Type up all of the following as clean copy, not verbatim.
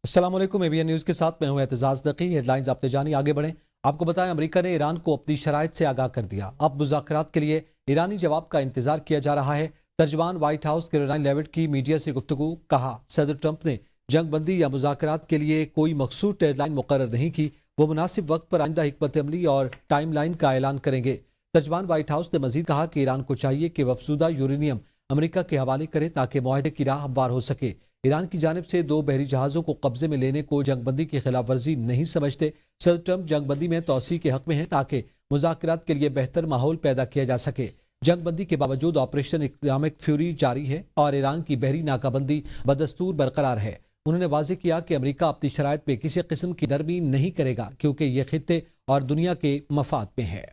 अस्सलाम वालेकुम। ABN news के साथ मैं हूं एतजाज नकी। हेडलाइंस आपने जानी, आगे बढ़ें। आपको बताएं, अमेरिका ने ईरान को अपनी शराइत से आगाह कर दिया। अब मुज़ाकरात के लिए ईरानी जवाब का इंतजार किया जा रहा है। तर्जमान व्हाइट हाउस कैरोलाइन लेविट की मीडिया से गुफ्तगू, कहा सदर ट्रंप ने जंग बंदी या मुज़ाकरात के लिए कोई मखसूस डेडलाइन मुकर्रर नहीं की। वो मुनासिब वक्त पर आइंदा हिकमत अमली और टाइम लाइन का ऐलान करेंगे। तर्जमान व्हाइट हाउस ने मजीद कहा कि ईरान को चाहिए कि वफसूदा यूरेनियम अमेरिका के हवाले करे ताकि मुआहदे की राह हमवार हो सके। ईरान की जानिब से 2 बहरी जहाज़ों को कब्जे में लेने को जंगबंदी की खिलाफ वर्जी नहीं समझते। सदर ट्रंप जंगबंदी में तोसी के हक में हैं ताकि मुज़ाकरात के लिए बेहतर माहौल पैदा किया जा सके। जंगबंदी के बावजूद ऑपरेशन इकनॉमिक फ्यूरी जारी है और ईरान की बहरी नाकाबंदी बदस्तूर बरकरार है। उन्होंने वाज़ेह किया कि अमेरिका अपनी शराइत में किसी किस्म की नरमी नहीं करेगा क्योंकि यह खित्ते और दुनिया के मफाद में है।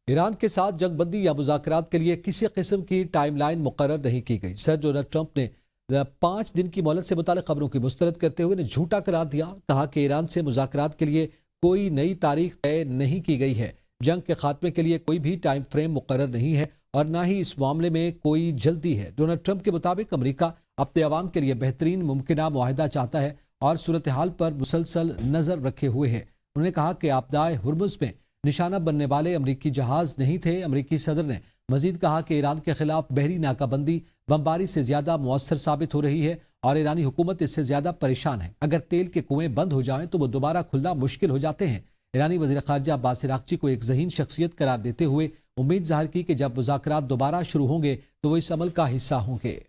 ईरान के साथ जंगबंदी या मुज़ाकरात के लिए किसी किस्म की टाइमलाइन मुकर्रर नहीं की गई। सर डोनाल्ड ट्रंप ने 5 दिन की मोहलत से मुताल्लिक़ खबरों की मुस्तरद करते हुए झूठा करार दिया। कहा कि ईरान से मुज़ाकरात के लिए कोई नई तारीख तय नहीं की गई है। जंग के खात्मे के लिए कोई भी टाइम फ्रेम मुकर्रर नहीं है और ना ही इस मामले में कोई जल्दी है। डोनाल्ड ट्रंप के मुताबिक अमेरिका अपने अवाम के लिए बेहतरीन मुमकिना मुआहदा चाहता है और सूरत हाल पर मुसलसल नजर रखे हुए है। उन्होंने कहा कि आपदाए हुर्मुज़ में निशाना बनने वाले अमरीकी जहाज नहीं थे। अमरीकी सदर ने मजीद कहा कि ईरान के खिलाफ बहरी नाकाबंदी बमबारी से ज्यादा मुअस्सर साबित हो रही है और ईरानी हुकूमत इससे ज्यादा परेशान है। अगर तेल के कुएं बंद हो जाएं तो वो दोबारा खुलना मुश्किल हो जाते हैं। ईरानी वज़ीर ख़ारजा अब्बास अराग़ची को एक ज़हीन शख्सियत करार देते हुए उम्मीद जाहिर की कि जब मुज़ाकरात दोबारा शुरू होंगे तो वो इस अमल का हिस्सा होंगे।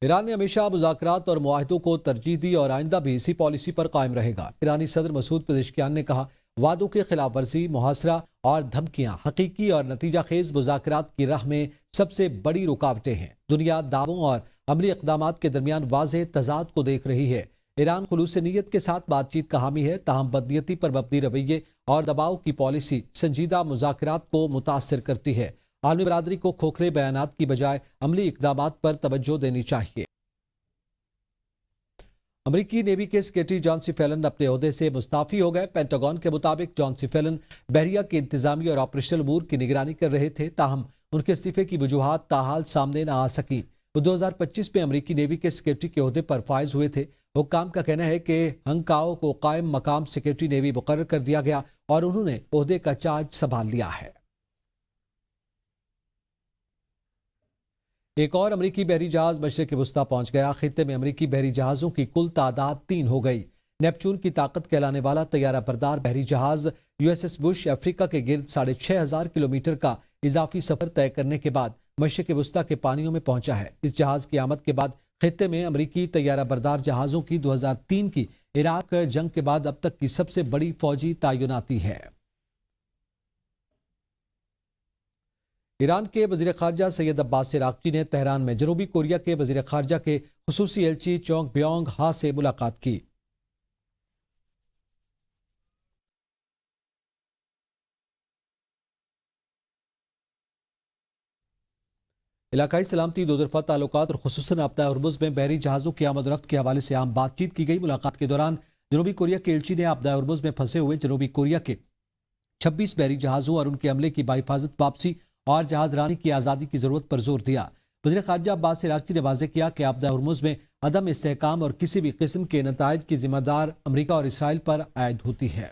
ईरान ने हमेशा मुज़ाकरात और मुआहदों को तरजीह दी और आइंदा भी इसी पॉलिसी पर कायम रहेगा। ईरानी सदर मसूद पेज़ेश्कियान ने कहा, वादों की खिलाफ वर्जी, मुहासरा और धमकियां हकीकी और नतीजा खेज मुज़ाकरात की राह में सबसे बड़ी रुकावटें हैं। दुनिया दावों और अमली इक़दामात के दरमियान वाज़ेह तज़ाद को देख रही है। ईरान खुलूस नीयत के साथ बातचीत का हामी है, ताहम बदनीयती पर मबनी रवैये और दबाव की पॉलिसी संजीदा मुज़ाकरात को मुतासर करती है। आलमी बरादरी को खोखले बयानात की बजाय अमली इक़दामात पर तवज्जो देनी चाहिए। अमरीकी नेवी के सेक्रेटरी जॉन सी फेलन अपने ओहदे से मुस्ताफी हो गए। पेंटागन के मुताबिक जॉन सी फेलन बहरिया के इंतजामी और ऑपरेशनल अमूर की निगरानी कर रहे थे, ताहम उनके इस्तीफे की वजूहात ताहाल सामने न आ सकी। वो 2025 में अमरीकी नेवी के सेक्रेटरी के ओहदे पर फायज हुए थे। हुक्काम का कहना है कि हंकाओ को कायम मकाम सेक्रेटरी नेवी मुकर्रर कर दिया गया और उन्होंने ओहदे का चार्ज संभाल लिया है। एक और अमरीकी बहरी जहाज मशरिक़ वुस्ता पहुंच गया। खित्ते में अमरीकी बहरी जहाज़ों की कुल तादाद 3 हो गई। नेपचून की ताकत कहलाने वाला तैयारा बरदार बहरी जहाज यूएसएस बुश अफ्रीका के गिर्द 6500 किलोमीटर का इजाफी सफर तय करने के बाद मशरिक़ वुस्ता के पानियों में पहुंचा है। इस जहाज की आमद के बाद खित्ते में अमरीकी तैयारा बरदार जहाज़ों की 2003 की इराक जंग के बाद अब तक की सबसे बड़ी फौजी तैनाती है। ईरान के वज़ीर ख़ारजा सैयद अब्बास अराग़ची ने तेहरान में जनूबी कोरिया के वज़ीर ख़ारजा के ख़ुसूसी एलची चोंग ब्योंग हा से मुलाकात की। इलाकाई सलामती, दो तरफ़ा ताल्लुकात और ख़ुसूसन आपदा हुर्मुज़ में बहरी जहाज़ों की आमद रफ्त के हवाले से आम बातचीत की गई। मुलाकात के दौरान जनूबी कोरिया के एलची ने आपदा हुर्मुज़ में फंसे हुए जनूबी कोरिया के 26 बहरी जहाज़ों और उनके अमले की बाहिफाजत वापसी और जहाज रानी की आज़ादी की जरूरत पर जोर दिया। वज़ीर ख़ारजा अब्बास अराग़ची ने वाज़ेह किया कि आपदा हुर्मुज़ में अदम इस्तेहकाम और किसी भी किस्म के नताइज की जिम्मेदार अमरीका और इसराइल पर आयद होती है।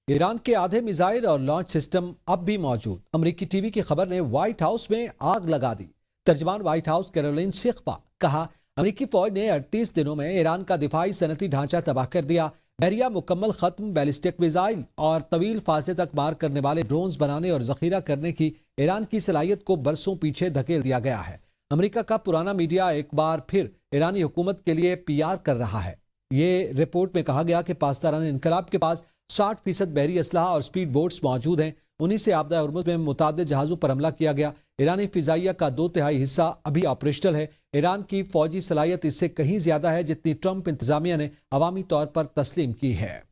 ईरान के आधे मिसाइल और लॉन्च सिस्टम अब भी मौजूद। अमरीकी टीवी की खबर ने व्हाइट हाउस में आग लगा दी। तर्जमान व्हाइट हाउस कैरोलिन सिखबा, कहा अमरीकी फौज ने 38 दिनों में ईरान का दिफाई सनती ढांचा तबाह कर दिया। बहरिया मुकम्मल खत्म, बैलिस्टिक मिसाइल और तवील फासले तक मार करने वाले ड्रोन्स बनाने और जखीरा करने की ईरान की सलाहियत को बरसों पीछे धकेल दिया गया है। अमेरिका का पुराना मीडिया एक बार फिर ईरानी हुकूमत के लिए पीआर कर रहा है। ये रिपोर्ट में कहा गया कि पाकिस्तान इनकलाब के पास 60% बहरी असलाह और स्पीड बोट्स मौजूद हैं। उन्हीं से आपदा हुर्मुज़ में मुतादिद जहाज़ों पर हमला किया गया। ईरानी फिजाइया का 2/3 हिस्सा अभी ऑपरेशनल है। ईरान की फौजी सलाहियत इससे कहीं ज्यादा है जितनी ट्रंप इंतजामिया ने अवामी तौर पर तस्लीम की है।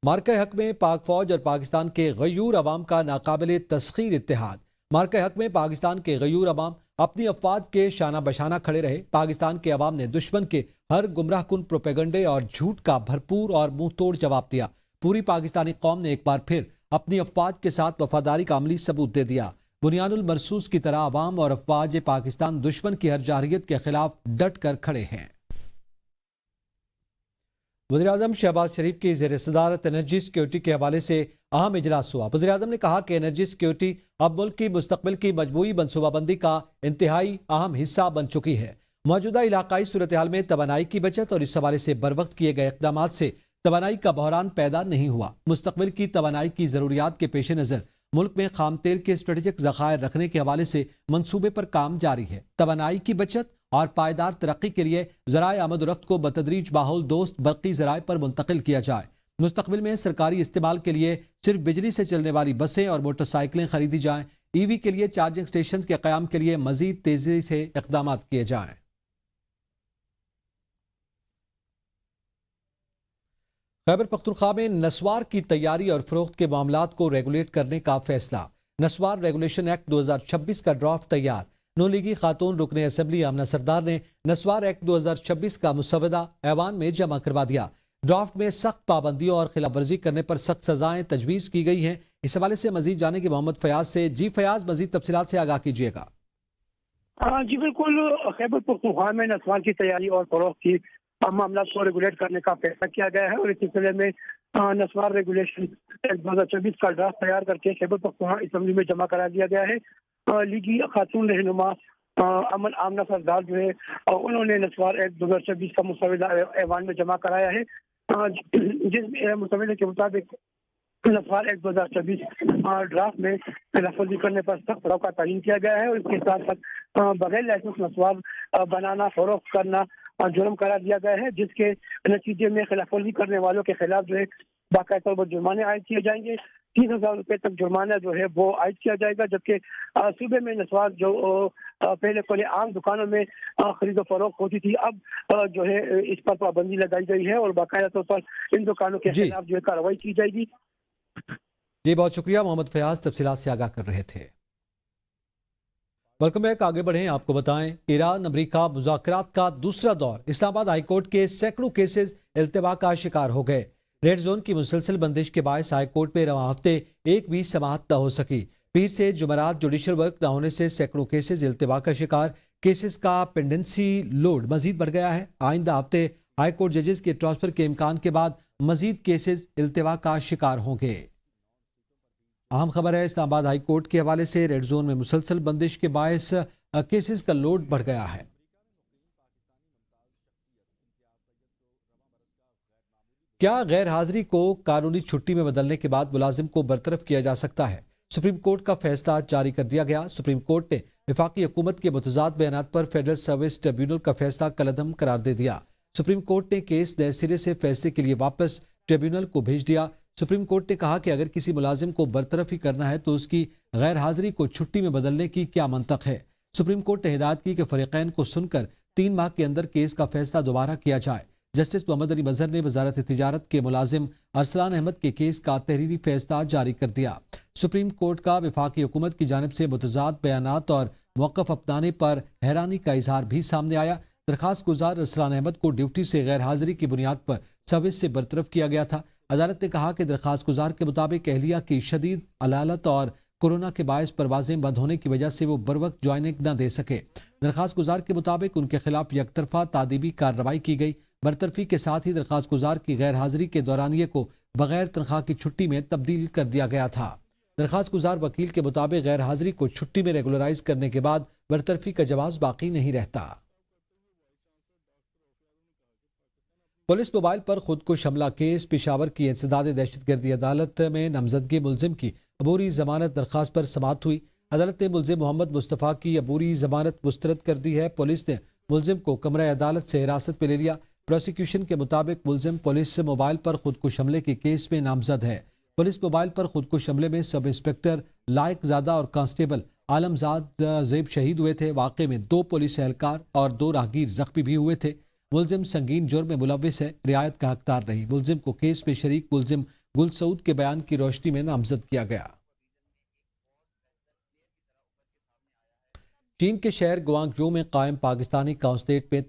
मार्का हक में पाक फौज और पाकिस्तान के गयूर अवाम का नाकाबिले तस्खीर इत्तेहाद। मार्का हक में पाकिस्तान के गयूर अवाम अपनी अफवाज के शाना बशाना खड़े रहे। पाकिस्तान के अवाम ने दुश्मन के हर गुमराह कुन प्रोपेगंडे और झूठ का भरपूर और मुंह तोड़ जवाब दिया। पूरी पाकिस्तानी कौम ने एक बार फिर अपनी अफवाज के साथ वफादारी का अमली सबूत दे दिया। बुनियानुल मरसूस की तरह अवाम और अफवाज पाकिस्तान दुश्मन की हर जारहियत के खिलाफ डट कर खड़े हैं। वज़ीर-ए-आज़म शहबाज शरीफ की ज़ेर सदारत एनर्जी सिक्योरिटी के हवाले से अहम इजलास हुआ। वज़ीर-ए-आज़म ने कहा कि एनर्जी सिक्योरिटी अब मुल्क की मुस्तकबिल की मजबूई मनसूबाबंदी का इंतहाई अहम हिस्सा बन चुकी है। मौजूदा इलाकाई सूरत हाल में तवानाई की बचत और इस हवाले से बर वक्त किए गए इक़दामात से तवानाई का बहरान पैदा नहीं हुआ। मुस्तकबिल की तवानाई की ज़रूरियात के पेश नज़र मुल्क में खाम तेल के स्ट्रेटेजिक ज़खायर रखने के हवाले से मंसूबे पर काम जारी है। तवानाई की बचत और पायदार तरक्की के लिए ज़राए आमद रफ्त को बतदरीज माहौल दोस्त बरक़ी ज़राए पर मुंतकिल किया जाए। मुस्तकबिल में सरकारी इस्तेमाल के लिए सिर्फ बिजली से चलने वाली बसें और मोटरसाइकिलें खरीदी जाएं। ईवी के लिए चार्जिंग स्टेशन के क़याम के लिए मजीद तेजी से इक़दामात किए जाएं। खैबर पख्तूनख्वा में नस्वार की तैयारी और फरोख्त के मामलात को रेगुलेट करने का फैसला। नस्वार रेगुलेशन एक्ट 2026 का ड्राफ्ट तैयार। नून लीगी खातून रुकने असेंबली आमना सरदार ने नस्वार एक्ट 2026 का मुसवदा ऐवान में जमा करवा दिया। ड्राफ्ट में सख्त पाबंदियों और खिलाफ वर्जी करने पर सख्त सजाएं तजवीज़ की गई हैं। इस हवाले से मजीद जाने के मोहम्मद फयाज से। जी फयाज, मजीद तफसीलात से आगाह कीजिएगा। जी बिल्कुल, खैबर पख्तूनख्वा में नस्वार की तैयारी और फरोख्त की मामला को रेगुलेट करने का फैसला किया गया है और इस सिलसिले में नस्वार रेगुलेशन एक्ट 2024 का ड्राफ्ट तैयार करके खैबर पख्तूनख्वा असेंबली में जमा करा दिया गया है। लीगी खातून रहनुमा अमन आमना सरदार जो है उन्होंने नस्वार एक्ट 2026 का मुसवदा ऐवान में जमा कराया है, जिस मुसवदे के मुताबिक नस्वार एक्ट 2026 ड्राफ्ट में खिलाफवर्जी करने पर सख्त सज़ा का तयन किया गया है और इसके साथ साथ बगैर लाइसेंस नस्वार बनाना फरोख्त करना जुर्म करार दिया गया है, जिसके नतीजे में खिलाफवर्जी करने वालों के खिलाफ जो है बाकायदा तौर पर जुर्माने आयद किए जाएंगे। 30,000 रुपये तक जुर्माना जो है वो आयद किया जाएगा, जबकि सूबे में नस्वार जो पहले खुले आम दुकानों में खरीदो फरोख्त होती थी, अब जो है इस पर पाबंदी लगाई गई है और बाकायदा तौर पर इन दुकानों के खिलाफ जो है कार्रवाई की जाएगी। जी बहुत शुक्रिया मोहम्मद फयाज, तफसीलात से आगाह कर रहे थे। Welcome back. आगे बढ़ें, आपको बताएं ईरान अमेरिका मुज़ाकरात का दूसरा दौर। इस्लामाबाद हाईकोर्ट के सैकड़ों केसेस इल्तिवा का शिकार हो गए। रेड जोन की मुसलसल बंदिश के बायस हाईकोर्ट में रवां हफ्ते एक भी समाअत न हो सकी। पीर से जुमेरात जुडिशल वर्क न होने से सैकड़ों केसेस इल्तिवा का शिकार। केसेस का पेंडेंसी लोड मजीद बढ़ गया है। आइंदा हफ्ते हाईकोर्ट जजेस के ट्रांसफर के इम्कान के बाद मजीद केसेस इल्तिवा का शिकार होंगे। अहम खबर है इस्लामाबाद हाई कोर्ट के हवाले से। रेड जोन में मुसलसल बंदिश के बायस केसेस का लोड बढ़ गया है। क्या गैर हाजिरी को कानूनी छुट्टी में बदलने के बाद मुलाजिम को बरतरफ किया जा सकता है? सुप्रीम कोर्ट का फैसला जारी कर दिया गया। सुप्रीम कोर्ट ने वफाकी हुकूमत के मुतजाद बयानात पर फेडरल सर्विस ट्रिब्यूनल का फैसला कलअदम करार दे दिया। सुप्रीम कोर्ट ने केस नए सिरे से फैसले के लिए वापस ट्रिब्यूनल को भेज दिया। सुप्रीम कोर्ट ने कहा कि अगर किसी मुलाजिम को बरतरफ ही करना है तो उसकी गैर हाजिरी को छुट्टी में बदलने की क्या मंतक है। सुप्रीम कोर्ट ने हिदायत की कि फरीकैन को सुनकर 3 माह के अंदर केस का फैसला दोबारा किया जाए। जस्टिस मोहम्मद अली मजहर ने वजारत तिजारत के मुलाजिम अरसलान अहमद के केस का तहरीरी फैसला जारी कर दिया। सुप्रीम कोर्ट का वफाकी हुकूमत की जानिब से मुतजाद बयानात और मौक़िफ़ अपनाने पर हैरानी का इजहार भी सामने आया। दरखास्त गुजार अरसलान अहमद को ड्यूटी से गैर हाजिरी की बुनियाद पर सर्विस से बरतरफ किया गया था। अदालत ने कहा कि दरखास्त गुजार के मुताबिक अहलिया की शदीद अलालत और कोरोना के बायस परवाजें बंद होने की वजह से वो बर वक्त ज्वाइनिंग न दे सके। दरखास्त गुजार के मुताबिक उनके खिलाफ यकतरफा तादीबी कार्रवाई की गई। बरतरफी के साथ ही दरखास्त गुजार की गैर हाजिरी के दौरानिये को बगैर तनख्वाह की छुट्टी में तब्दील कर दिया गया था। दरखास्त गुजार वकील के मुताबिक गैर हाजिरी को छुट्टी में रेगुलराइज करने के बाद बरतरफी का जवाब बाकी नहीं रहता। पुलिस मोबाइल पर खुद को हमला केस। पेशावर की इंसदाद दहशतगर्दी अदालत में नामजदगी मुलजिम की अबूरी जमानत दरखास्त पर समाअत हुई। अदालत ने मुलजिम मोहम्मद मुस्तफ़ा की अबूरी जमानत मुस्तरद कर दी है। पुलिस ने मुलजिम को कमरा अदालत से हिरासत में ले लिया। प्रोसिक्यूशन के मुताबिक मुलजिम पुलिस मोबाइल पर खुद को हमले के केस में नामजद है। पुलिस मोबाइल पर खुद को हमले में सब इंस्पेक्टर लायक ज़ादा और कांस्टेबल आलमजाद ज़ेब शहीद हुए थे। वाक़े में 2 पुलिस एहलकार और 2 राहगीर जख्मी भी हुए थे। मुलजिम संगीन जुर्म में मुलव्विस है, रियायत का हकदार नहीं। मुलजिम को केस में शरीक मुलजिम गुल सऊद के बयान की रोशनी में नामजद किया गया। چین کے شہر گوانگجو میں قائم پاکستانی قونصلیٹ میں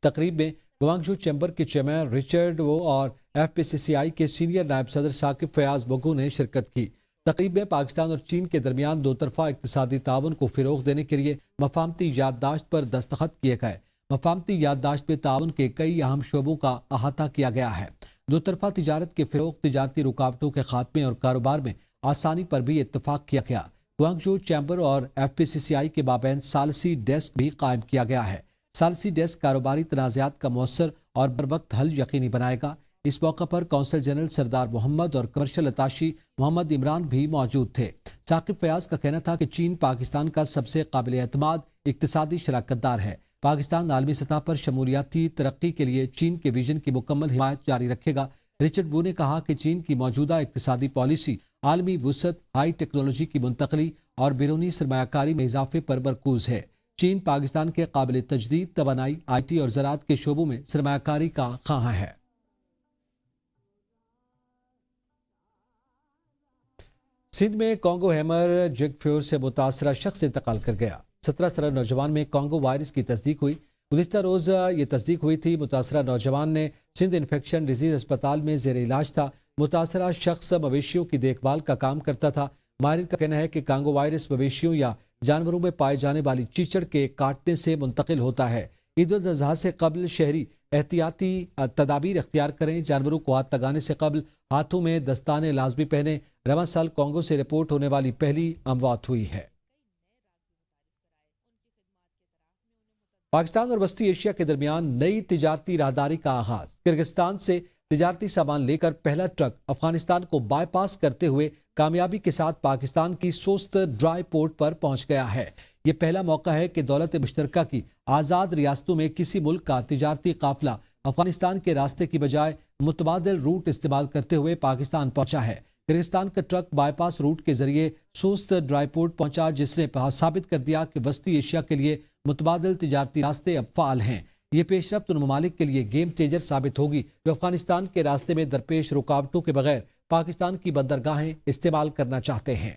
تقریب میں گوانگجو چیمبر کے چیئرمین رچرڈ وو اور FPCCI کے سینئر نائب صدر ثاقب فیاض بگو نے شرکت کی۔ تقریب میں پاکستان اور چین کے درمیان دو طرفہ اقتصادی تعاون کو فروغ دینے کے لیے مفاہمتی یادداشت پر دستخط کیے گئے۔ مفاہمتی یادداشت میں تعاون کے کئی اہم شعبوں کا احاطہ کیا گیا ہے۔ دو طرفہ تجارت کے فروغ، تجارتی رکاوٹوں کے خاتمے اور کاروبار میں آسانی پر بھی اتفاق کیا گیا۔ گوانگجو چیمبر اور FPCCI کے مابین ثالثی ڈیسک بھی قائم کیا گیا ہے۔ ثالثی ڈیسک کاروباری تنازعات کا مؤثر اور بروقت حل یقینی بنائے گا۔ اس موقع پر قونصل جنرل سردار محمد اور کمرشل اتاشی محمد عمران بھی موجود تھے۔ ثاقب فیاض کا کہنا تھا کہ چین پاکستان کا سب سے قابل اعتماد اقتصادی شراکت دار ہے۔ پاکستان عالمی سطح پر شمولیاتی ترقی کے لیے چین کے ویژن کی مکمل حمایت جاری رکھے گا۔ رچرڈ وو نے کہا کہ چین کی موجودہ اقتصادی پالیسی عالمی وسعت، ہائی ٹیکنالوجی کی منتقلی اور بیرونی سرمایہ کاری میں اضافے پر مرکوز ہے۔ چین پاکستان کے قابل تجدید توانائی، IT اور زراعت کے شعبوں میں سرمایہ کاری کا خواہاں ہے۔ سندھ میں کانگو ہیمر جگ فیور سے متاثرہ شخص انتقال کر گیا۔ 17 سالہ نوجوان میں کانگو وائرس کی تصدیق ہوئی۔ گزشتہ روز یہ تصدیق ہوئی تھی۔ متاثرہ نوجوان نے سندھ انفیکشن ڈیزیز اسپتال میں زیر علاج تھا۔ متاثرہ شخص مویشیوں کی دیکھ بھال کا کام کرتا تھا۔ ماہرین کا کہنا ہے کہ کانگو وائرس مویشیوں یا جانوروں میں پائے جانے والی چیچڑ کے کاٹنے سے منتقل ہوتا ہے۔ عید الاضحیٰ سے قبل شہری احتیاطی تدابیر اختیار کریں۔ جانوروں کو ہاتھ لگانے سے قبل ہاتھوں میں دستانے لازمی پہنیں۔ رواں سال کانگو سے رپورٹ ہونے والی پہلی اموات ہوئی ہے۔ پاکستان اور وسطی ایشیا کے درمیان نئی تجارتی راہداری کا آغاز۔ کرغزستان سے تجارتی سامان لے کر پہلا ٹرک افغانستان کو بائی پاس کرتے ہوئے کامیابی کے ساتھ پاکستان کی سوست ڈرائی پورٹ پر پہنچ گیا ہے۔ یہ پہلا موقع ہے کہ دولت مشترکہ کی آزاد ریاستوں میں کسی ملک کا تجارتی قافلہ افغانستان کے راستے کی بجائے متبادل روٹ استعمال کرتے ہوئے پاکستان پہنچا ہے۔ کرغزستان کا ٹرک بائی پاس روٹ کے ذریعے سوست ڈرائی پورٹ پہنچا، جس نے ثابت کر دیا کہ وسطی ایشیا کے لیے متبادل تجارتی راستے اب فعال ہیں۔ یہ پیش رفت ان ممالک کے لیے گیم چینجر ثابت ہوگی جو افغانستان کے راستے میں درپیش رکاوٹوں کے بغیر پاکستان کی بندرگاہیں استعمال کرنا چاہتے ہیں۔